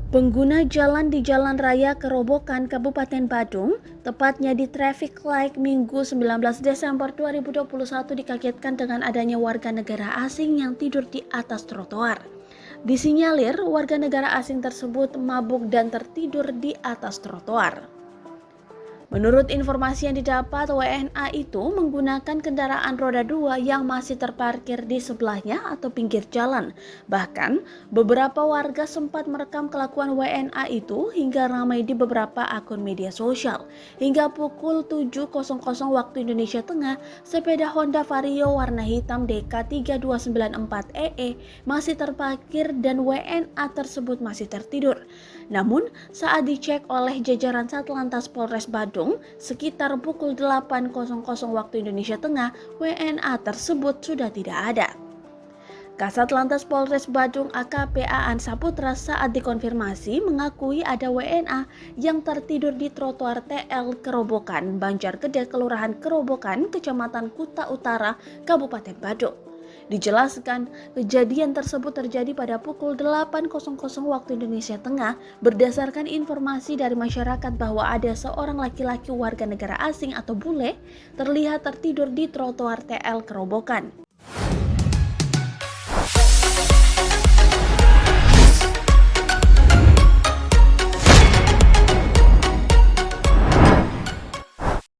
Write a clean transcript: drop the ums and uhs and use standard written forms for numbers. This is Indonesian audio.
Pengguna jalan di Jalan Raya Kerobokan, Kabupaten Badung, tepatnya di traffic light Minggu 19 Desember 2021 dikagetkan dengan adanya warga negara asing yang tidur di atas trotoar. Disinyalir warga negara asing tersebut mabuk dan tertidur di atas trotoar. Menurut informasi yang didapat, WNA itu menggunakan kendaraan roda 2 yang masih terparkir di sebelahnya atau pinggir jalan. Bahkan, beberapa warga sempat merekam kelakuan WNA itu hingga ramai di beberapa akun media sosial. Hingga pukul 7.00 waktu Indonesia Tengah, sepeda Honda Vario warna hitam DK3294EE masih terparkir dan WNA tersebut masih tertidur. Namun, saat dicek oleh jajaran Satlantas Polres Badung, sekitar pukul 8.00 waktu Indonesia Tengah, WNA tersebut sudah tidak ada. Kasat Lantas Polres Badung AKP Aan Saputra saat dikonfirmasi mengakui ada WNA yang tertidur di trotoar TL Kerobokan, Banjargede, Kelurahan Kerobokan, Kecamatan Kuta Utara, Kabupaten Badung. Dijelaskan, kejadian tersebut terjadi pada pukul 8.00 waktu Indonesia Tengah berdasarkan informasi dari masyarakat bahwa ada seorang laki-laki warga negara asing atau bule terlihat tertidur di trotoar TL Kerobokan.